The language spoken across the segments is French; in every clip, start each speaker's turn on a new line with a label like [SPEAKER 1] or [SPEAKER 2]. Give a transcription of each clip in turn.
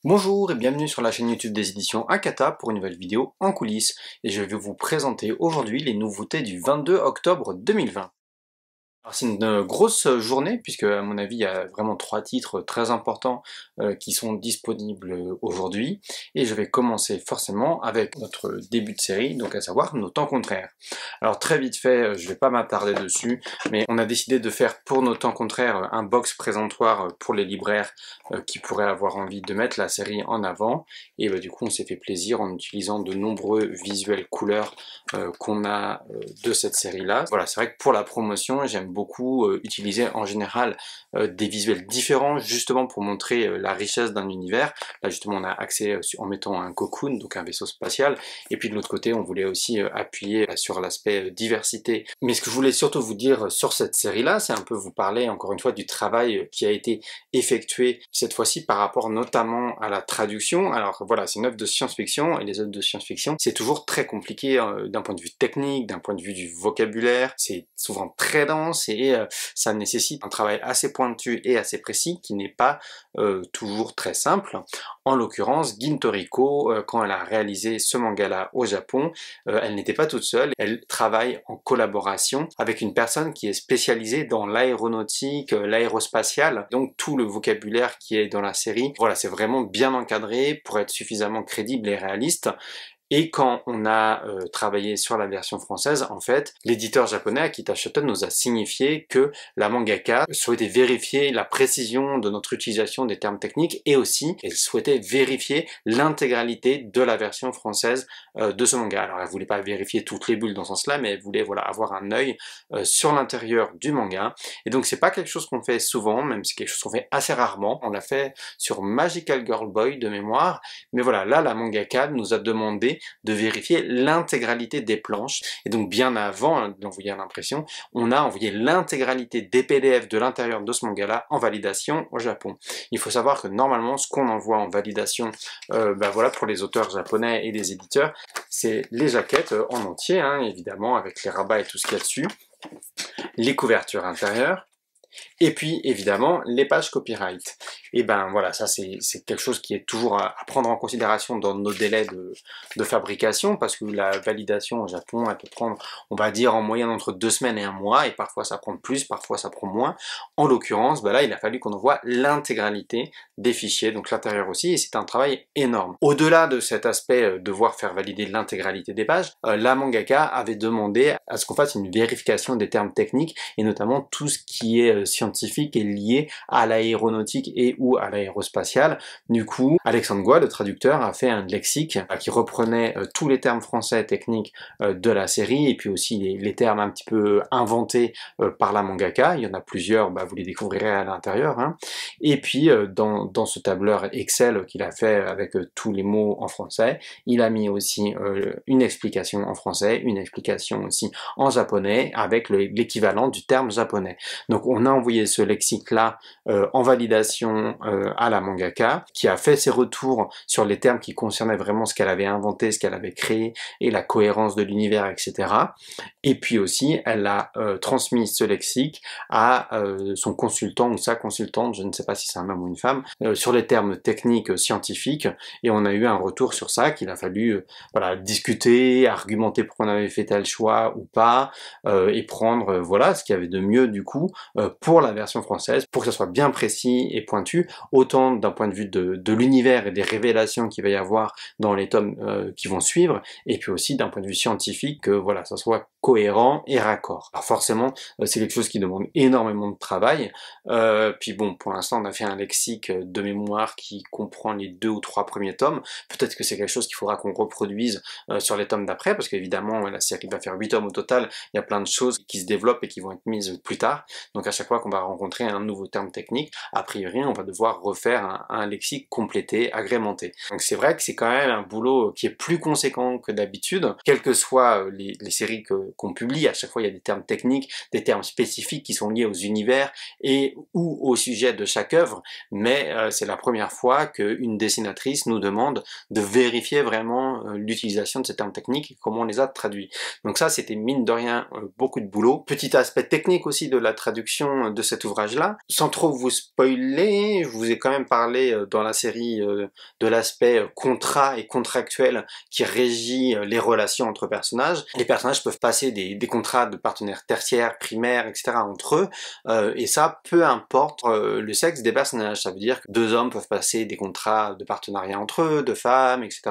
[SPEAKER 1] Bonjour et bienvenue sur la chaîne YouTube des éditions Akata pour une nouvelle vidéo en coulisses. Et je vais vous présenter aujourd'hui les nouveautés du 22 octobre 2020. Alors c'est une grosse journée puisque à mon avis il y a vraiment 3 titres très importants qui sont disponibles aujourd'hui. Et je vais commencer forcément avec notre début de série, donc à savoir Nos temps contraires. Alors très vite fait, je vais pas m'attarder dessus, mais on a décidé de faire pour Nos temps contraires un box présentoir pour les libraires qui pourraient avoir envie de mettre la série en avant. Et du coup on s'est fait plaisir en utilisant de nombreux visuels couleurs qu'on a de cette série-là. Voilà, c'est vrai que pour la promotion, j'aime beaucoup utiliser en général des visuels différents justement pour montrer la richesse d'un univers. Là justement on a accès en mettant un cocoon, donc un vaisseau spatial, et puis de l'autre côté on voulait aussi appuyer sur l'aspect diversité. Mais ce que je voulais surtout vous dire sur cette série-là, c'est un peu vous parler encore une fois du travail qui a été effectué cette fois-ci par rapport notamment à la traduction. Alors voilà, c'est une œuvre de science-fiction, et les œuvres de science-fiction c'est toujours très compliqué d'un point de vue technique, d'un point de vue du vocabulaire, c'est souvent très dense et ça nécessite un travail assez pointu et assez précis qui n'est pas toujours très simple. En l'occurrence, Gin Toriko, quand elle a réalisé ce manga-là au Japon, elle n'était pas toute seule, elle travaille en collaboration avec une personne qui est spécialisée dans l'aéronautique, l'aérospatiale, donc tout le vocabulaire qui est dans la série. Voilà, c'est vraiment bien encadré pour être suffisamment crédible et réaliste. Et quand on a travaillé sur la version française, en fait, l'éditeur japonais Akita Shoten nous a signifié que la mangaka souhaitait vérifier la précision de notre utilisation des termes techniques et aussi elle souhaitait vérifier l'intégralité de la version française de ce manga. Alors elle voulait pas vérifier toutes les bulles dans ce sens-là, mais elle voulait voilà avoir un œil sur l'intérieur du manga. Et donc c'est pas quelque chose qu'on fait souvent, même c'est quelque chose qu'on fait assez rarement. On l'a fait sur Magical Girl Boy de mémoire, mais voilà, là la mangaka nous a demandé de vérifier l'intégralité des planches. Et donc bien avant d'envoyer l'impression, on a envoyé l'intégralité des PDF de l'intérieur de ce manga-là en validation au Japon. Il faut savoir que normalement, ce qu'on envoie en validation voilà, pour les auteurs japonais et les éditeurs, c'est les jaquettes en entier, hein, évidemment, avec les rabats et tout ce qu'il y a dessus, les couvertures intérieures, et puis évidemment les pages copyright. Et ben voilà, ça c'est quelque chose qui est toujours à prendre en considération dans nos délais de fabrication, parce que la validation au Japon elle peut prendre, on va dire en moyenne entre 2 semaines et 1 mois, et parfois ça prend plus, parfois ça prend moins. En l'occurrence, ben là il a fallu qu'on envoie l'intégralité des fichiers, donc l'intérieur aussi, et c'est un travail énorme. Au-delà de cet aspect devoir faire valider l'intégralité des pages, la mangaka avait demandé à ce qu'on fasse une vérification des termes techniques, et notamment tout ce qui est scientifique est lié à l'aéronautique et ou à l'aérospatiale. Du coup, Alexandre Goua, le traducteur, a fait un lexique qui reprenait tous les termes français techniques de la série, et puis aussi les termes un petit peu inventés par la mangaka. Il y en a plusieurs, vous les découvrirez à l'intérieur. Hein. Et puis, dans ce tableur Excel qu'il a fait avec tous les mots en français, il a mis aussi une explication en français, une explication aussi en japonais, avec l'équivalent du terme japonais. Donc on a envoyé ce lexique-là en validation à la mangaka, qui a fait ses retours sur les termes qui concernaient vraiment ce qu'elle avait inventé, ce qu'elle avait créé, et la cohérence de l'univers, etc. Et puis aussi, elle a transmis ce lexique à son consultant ou sa consultante, je ne sais pas si c'est un homme ou une femme, sur les termes techniques scientifiques, et on a eu un retour sur ça, qu'il a fallu voilà, discuter, argumenter pourquoi on avait fait tel choix ou pas, et prendre voilà ce qu'il y avait de mieux du coup pour la version française, pour que ça soit bien précis et pointu, autant d'un point de vue de l'univers et des révélations qu'il va y avoir dans les tomes qui vont suivre, et puis aussi d'un point de vue scientifique, que voilà, ça soit cohérent et raccord. Alors forcément, c'est quelque chose qui demande énormément de travail, puis bon, pour l'instant on a fait un lexique de mémoire qui comprend les 2 ou 3 premiers tomes, peut-être que c'est quelque chose qu'il faudra qu'on reproduise sur les tomes d'après, parce qu'évidemment la série va faire 8 tomes au total, il y a plein de choses qui se développent et qui vont être mises plus tard, donc à chaque fois qu'on va rencontrer un nouveau terme technique, a priori on va devoir refaire un lexique complété, agrémenté. Donc c'est vrai que c'est quand même un boulot qui est plus conséquent que d'habitude, quelles que soient les séries qu'on publie. À chaque fois, il y a des termes techniques, des termes spécifiques qui sont liés aux univers et ou au sujet de chaque œuvre, mais c'est la première fois qu'une dessinatrice nous demande de vérifier vraiment l'utilisation de ces termes techniques et comment on les a traduits. Donc ça, c'était mine de rien beaucoup de boulot. Petit aspect technique aussi de la traduction de cet ouvrage-là. Sans trop vous spoiler, je vous ai quand même parlé dans la série de l'aspect contrat et contractuel qui régit les relations entre personnages. Les personnages peuvent passer des contrats de partenaires tertiaires, primaires, etc. entre eux, et ça, peu importe le sexe des personnages. Ça veut dire que deux hommes peuvent passer des contrats de partenariat entre eux, de femmes, etc.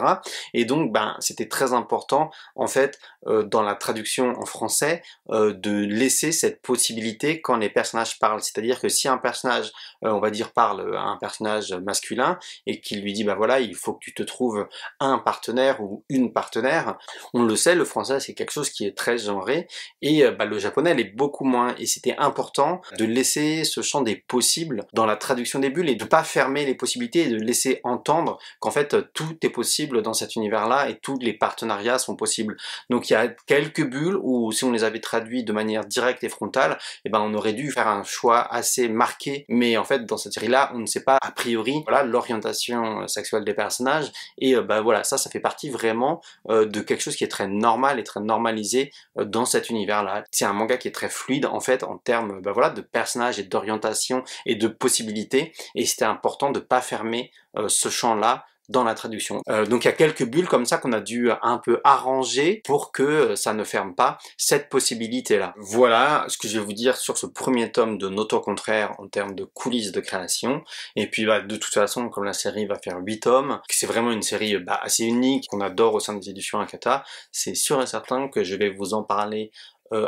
[SPEAKER 1] Et donc, c'était très important, en fait, dans la traduction en français, de laisser cette possibilité quand les personnages parlent. C'est-à-dire que si un personnage, on va dire, parle à un personnage masculin et qu'il lui dit, bah voilà, il faut que tu te trouves un partenaire ou une partenaire, on le sait, le français c'est quelque chose qui est très genré et le japonais l'est beaucoup moins. Et c'était important de laisser ce champ des possibles dans la traduction des bulles et de pas fermer les possibilités et de laisser entendre qu'en fait tout est possible dans cet univers-là et tous les partenariats sont possibles. Donc il y a quelques bulles où si on les avait traduits de manière directe et frontale, on aurait dû faire un choix assez marqué, mais en fait dans cette série-là on ne sait pas a priori voilà l'orientation sexuelle des personnages et voilà, ça fait partie vraiment de quelque chose qui est très normal et très normalisé dans cet univers-là. C'est un manga qui est très fluide en fait en termes de personnages et d'orientation et de possibilités, et c'était important de pas fermer ce champ-là dans la traduction. Donc il y a quelques bulles comme ça qu'on a dû un peu arranger pour que ça ne ferme pas cette possibilité-là. Voilà ce que je vais vous dire sur ce premier tome de Noto Contraire en termes de coulisses de création. Et puis de toute façon, comme la série va faire 8 tomes, que c'est vraiment une série assez unique, qu'on adore au sein des éditions Akata, c'est sûr et certain que je vais vous en parler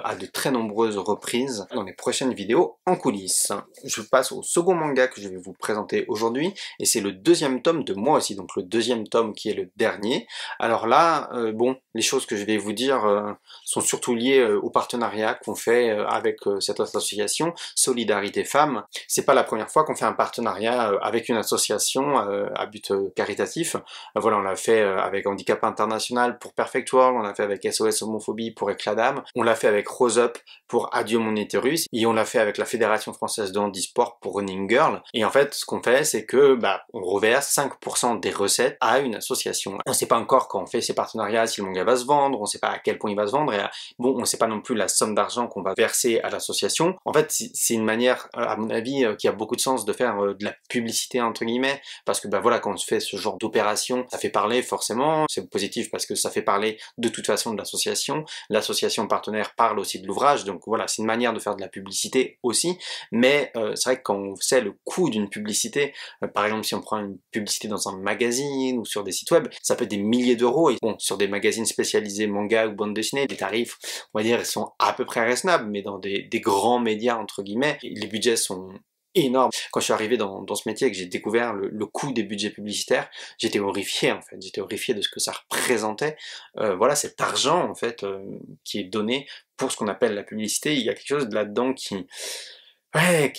[SPEAKER 1] à de très nombreuses reprises dans les prochaines vidéos en coulisses. Je passe au second manga que je vais vous présenter aujourd'hui, et c'est le deuxième tome de moi aussi, donc le deuxième tome qui est le dernier. Alors là, les choses que je vais vous dire sont surtout liées au partenariat qu'on fait avec cette association Solidarité Femmes. C'est pas la première fois qu'on fait un partenariat avec une association à but caritatif. Voilà, on l'a fait avec Handicap International pour Perfect World, on l'a fait avec SOS Homophobie pour Éclat d'âme, on l'a fait avec Rose Up pour Adieu mon utérus, et on l'a fait avec la Fédération Française de Handisport pour Running Girl. Et en fait, ce qu'on fait, c'est que on reverse 5% des recettes à une association. On sait pas encore quand on fait ces partenariats si le manga va se vendre, on sait pas à quel point il va se vendre, et on sait pas non plus la somme d'argent qu'on va verser à l'association. En fait, c'est une manière, à mon avis, qui a beaucoup de sens de faire de la publicité entre guillemets, parce que quand on se fait ce genre d'opération, ça fait parler forcément, c'est positif parce que ça fait parler de toute façon de l'association partenaire parle aussi de l'ouvrage, donc voilà, c'est une manière de faire de la publicité aussi, mais c'est vrai que quand on sait le coût d'une publicité, par exemple si on prend une publicité dans un magazine ou sur des sites web, ça peut être des milliers d'euros, et sur des magazines spécialisés manga ou bande dessinée, les tarifs, on va dire, ils sont à peu près raisonnables, mais dans des grands médias, entre guillemets, les budgets sont énorme. Quand je suis arrivé dans ce métier et que j'ai découvert le coût des budgets publicitaires, j'étais horrifié en fait, j'étais horrifié de ce que ça représentait. Voilà, cet argent en fait qui est donné pour ce qu'on appelle la publicité, il y a quelque chose là-dedans qui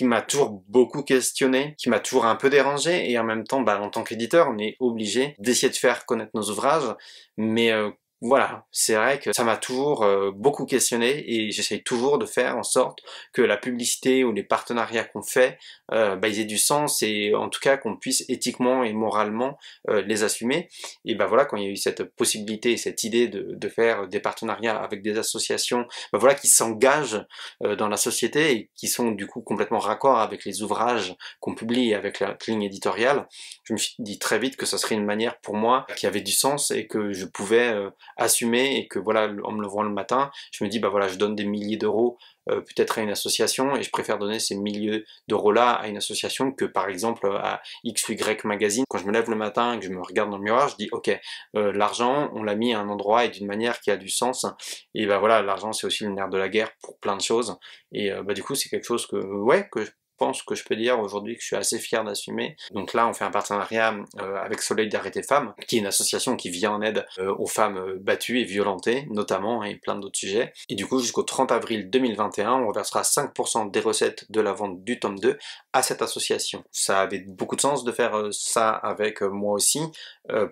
[SPEAKER 1] m'a toujours beaucoup questionné, qui m'a toujours un peu dérangé, et en même temps, en tant qu'éditeur, on est obligé d'essayer de faire connaître nos ouvrages, mais voilà, c'est vrai que ça m'a toujours beaucoup questionné, et j'essaye toujours de faire en sorte que la publicité ou les partenariats qu'on fait, ils aient du sens, et en tout cas qu'on puisse éthiquement et moralement les assumer. Et voilà, quand il y a eu cette possibilité et cette idée de faire des partenariats avec des associations qui s'engagent dans la société et qui sont du coup complètement raccord avec les ouvrages qu'on publie et avec la ligne éditoriale, je me suis dit très vite que ça serait une manière pour moi qui avait du sens et que je pouvais assumer, et que voilà, en me levant le matin, je me dis je donne des milliers d'euros peut-être à une association, et je préfère donner ces milliers d'euros là à une association que par exemple à X ou Y magazine. Quand je me lève le matin et que je me regarde dans le miroir, je dis ok, l'argent on l'a mis à un endroit et d'une manière qui a du sens, et voilà, l'argent c'est aussi le nerf de la guerre pour plein de choses, et du coup c'est quelque chose que pense que je peux dire aujourd'hui que je suis assez fier d'assumer. Donc là, on fait un partenariat avec Solidarité Femmes, qui est une association qui vient en aide aux femmes battues et violentées, notamment, et plein d'autres sujets. Et du coup, jusqu'au 30 avril 2021, on reversera 5% des recettes de la vente du tome 2 à cette association. Ça avait beaucoup de sens de faire ça avec moi aussi,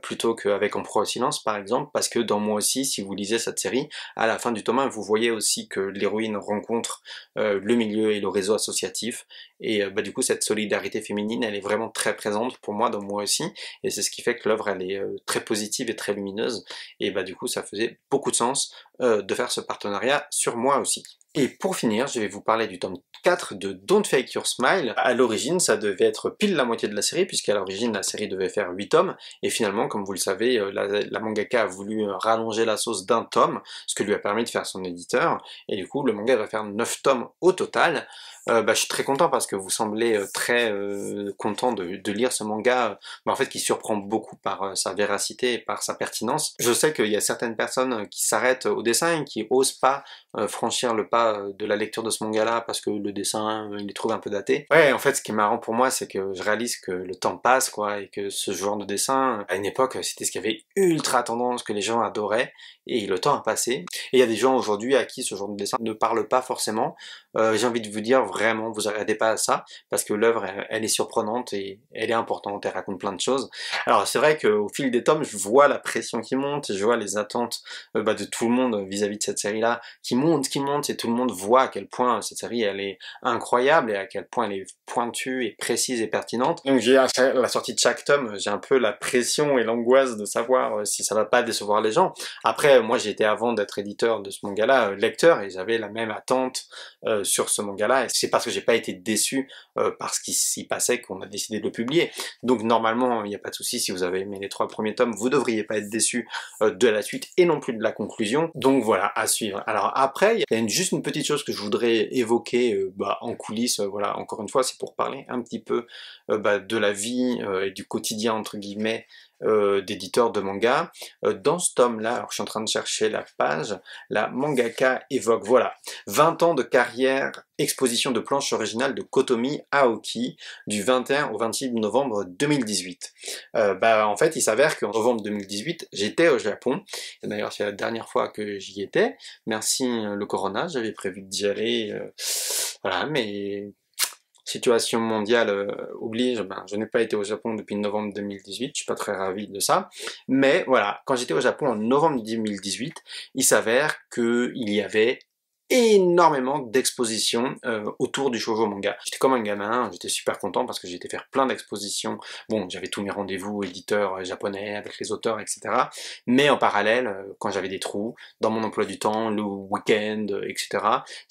[SPEAKER 1] plutôt qu'avec En proie au silence, par exemple, parce que dans Moi aussi, si vous lisez cette série, à la fin du tome 1, vous voyez aussi que l'héroïne rencontre le milieu et le réseau associatif, et du coup cette solidarité féminine elle est vraiment très présente pour moi dans Moi aussi, et c'est ce qui fait que l'œuvre elle est très positive et très lumineuse, et du coup ça faisait beaucoup de sens de faire ce partenariat sur Moi aussi. Et pour finir, je vais vous parler du tome 4 de Don't Fake Your Smile. À l'origine, ça devait être pile la moitié de la série, puisqu'à l'origine, la série devait faire 8 tomes, et finalement, comme vous le savez, la mangaka a voulu rallonger la sauce d'un tome, ce que lui a permis de faire son éditeur, et du coup, le manga va faire 9 tomes au total. Je suis très content parce que vous semblez très content de lire ce manga, en fait qui surprend beaucoup par sa véracité et par sa pertinence. Je sais qu'il y a certaines personnes qui s'arrêtent au dessin et qui osent pas franchir le pas de la lecture de ce manga-là parce que le dessin, il les trouve un peu daté. Ouais, en fait, ce qui est marrant pour moi, c'est que je réalise que le temps passe, quoi, et que ce genre de dessin, à une époque, c'était ce qui avait ultra tendance, que les gens adoraient, et le temps a passé. Et il y a des gens aujourd'hui à qui ce genre de dessin ne parle pas forcément. J'ai envie de vous dire vraiment, vous arrêtez pas à ça, parce que l'œuvre, elle est surprenante et elle est importante, elle raconte plein de choses. Alors c'est vrai qu'au fil des tomes, je vois la pression qui monte, je vois les attentes de tout le monde vis-à-vis de cette série-là, qui monte, et tout le monde voit à quel point cette série, elle est incroyable, et à quel point elle est pointue et précise et pertinente. Donc à la sortie de chaque tome, j'ai un peu la pression et l'angoisse de savoir si ça va pas décevoir les gens. Après, moi j'étais avant d'être éditeur de ce manga-là, lecteur, et j'avais la même attente sur ce manga-là, et c'est parce que j'ai pas été déçu par ce qui s'y passait qu'on a décidé de le publier. Donc normalement, il n'y a pas de souci, si vous avez aimé les 3 premiers tomes, vous devriez pas être déçu de la suite et non plus de la conclusion. Donc voilà, à suivre. Alors après, il y a juste une petite chose que je voudrais évoquer en coulisses, voilà, encore une fois, c'est pour parler un petit peu de la vie et du quotidien, entre guillemets, d'éditeurs de manga. Dans ce tome-là, alors je suis en train de chercher la page, la mangaka évoque, voilà, 20 ans de carrière, exposition de planches originales de Kotomi Aoki, du 21 au 26 novembre 2018. En fait, il s'avère qu'en novembre 2018, j'étais au Japon, d'ailleurs c'est la dernière fois que j'y étais, merci le corona, j'avais prévu d'y aller, voilà, mais situation mondiale oblige, je n'ai pas été au Japon depuis novembre 2018, je suis pas très ravi de ça, mais voilà, quand j'étais au Japon en novembre 2018, il s'avère qu'il y avait énormément d'expositions autour du shoujo manga. J'étais comme un gamin, j'étais super content parce que j'ai été faire plein d'expositions. Bon, j'avais tous mes rendez-vous éditeurs japonais avec les auteurs, etc. Mais en parallèle, quand j'avais des trous dans mon emploi du temps, le week-end, etc.,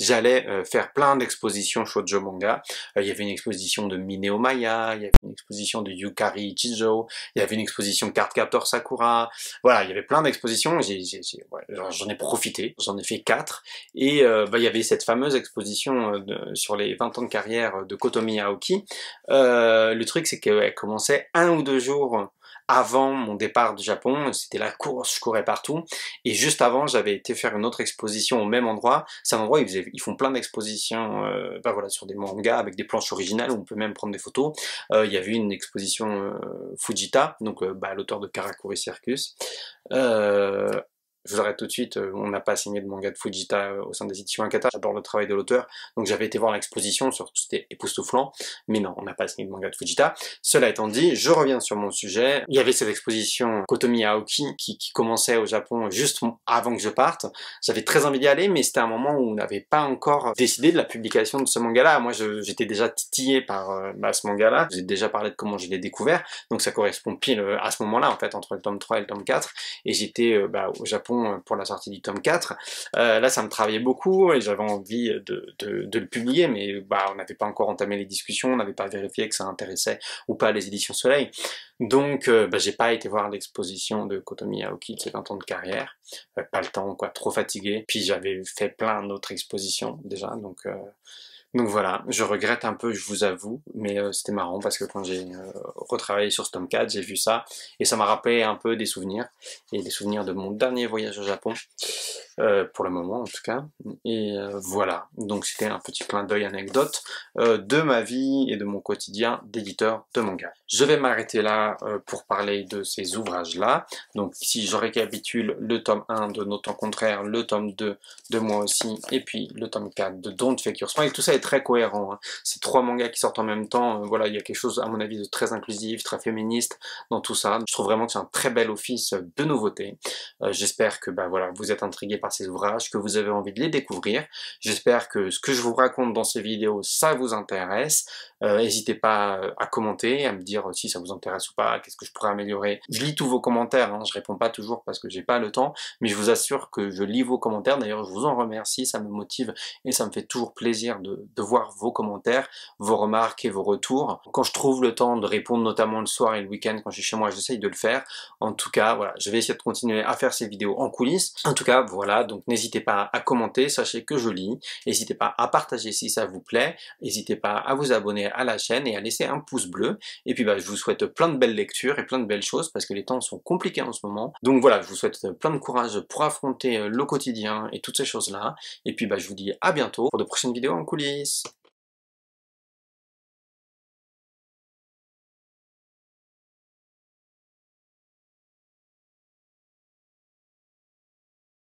[SPEAKER 1] j'allais faire plein d'expositions shoujo manga. Il y avait une exposition de Mineo Maya, il y avait une exposition de Yukari Ichijo, il y avait une exposition Cardcaptor Sakura. Voilà, il y avait plein d'expositions. J'en ai profité, j'en ai fait 4. Et il y avait cette fameuse exposition sur les 20 ans de carrière de Kotomi Aoki. Le truc, c'est qu'elle commençait 1 ou 2 jours avant mon départ du Japon, c'était la course, je courais partout, et juste avant j'avais été faire une autre exposition au même endroit. C'est un endroit où ils font plein d'expositions voilà, sur des mangas avec des planches originales où on peut même prendre des photos. Il y avait une exposition Fujita, donc l'auteur de Karakuri Circus. Je vous arrête tout de suite, on n'a pas signé de manga de Fujita au sein des éditions Akata, j'adore le travail de l'auteur, donc j'avais été voir l'exposition, surtout c'était époustouflant, mais non, on n'a pas signé de manga de Fujita. Cela étant dit, je reviens sur mon sujet, il y avait cette exposition Kotomi Aoki qui commençait au Japon juste avant que je parte, j'avais très envie d'y aller, mais c'était un moment où on n'avait pas encore décidé de la publication de ce manga-là. Moi j'étais déjà titillé par ce manga-là, j'ai déjà parlé de comment je l'ai découvert, donc ça correspond pile à ce moment-là en fait, entre le tome 3 et le tome 4, et j'étais au Japon pour la sortie du tome 4. Là, ça me travaillait beaucoup et j'avais envie de le publier, mais on n'avait pas encore entamé les discussions, on n'avait pas vérifié que ça intéressait ou pas les éditions Soleil. Donc, j'ai pas été voir l'exposition de Kotomi Aoki, qui est 20 ans de carrière. Pas le temps, quoi, trop fatigué. Puis j'avais fait plein d'autres expositions déjà, donc voilà, je regrette un peu, je vous avoue, mais c'était marrant parce que quand j'ai retravaillé sur ce tome 4, j'ai vu ça, et ça m'a rappelé un peu des souvenirs, et des souvenirs de mon dernier voyage au Japon. pour le moment en tout cas. Et voilà, donc c'était un petit clin d'œil anecdote de ma vie et de mon quotidien d'éditeur de manga. Je vais m'arrêter là pour parler de ces ouvrages-là. Donc si je récapitule, le tome 1 de Nos temps contraires, le tome 2 de Moi aussi, et puis le tome 4 de Don't Fake Your Smile, tout ça est très cohérent. Hein. Ces 3 mangas qui sortent en même temps, voilà, il y a quelque chose à mon avis de très inclusif, très féministe dans tout ça. Je trouve vraiment que c'est un très bel office de nouveauté. J'espère que voilà, vous êtes intrigués par ces ouvrages, que vous avez envie de les découvrir. J'espère que ce que je vous raconte dans ces vidéos, ça vous intéresse. N'hésitez pas à commenter, à me dire si ça vous intéresse ou pas, qu'est-ce que je pourrais améliorer. Je lis tous vos commentaires, hein, je réponds pas toujours parce que j'ai pas le temps, mais je vous assure que je lis vos commentaires. D'ailleurs, je vous en remercie, ça me motive et ça me fait toujours plaisir de voir vos commentaires, vos remarques et vos retours. Quand je trouve le temps de répondre, notamment le soir et le week-end quand je suis chez moi, j'essaye de le faire. En tout cas, voilà, je vais essayer de continuer à faire ces vidéos en coulisses. En tout cas, voilà, donc n'hésitez pas à commenter, sachez que je lis. N'hésitez pas à partager si ça vous plaît. N'hésitez pas à vous abonner à la chaîne et à laisser un pouce bleu. Et puis je vous souhaite plein de belles lectures et plein de belles choses parce que les temps sont compliqués en ce moment. Donc voilà, je vous souhaite plein de courage pour affronter le quotidien et toutes ces choses-là. Et puis je vous dis à bientôt pour de prochaines vidéos en coulisses.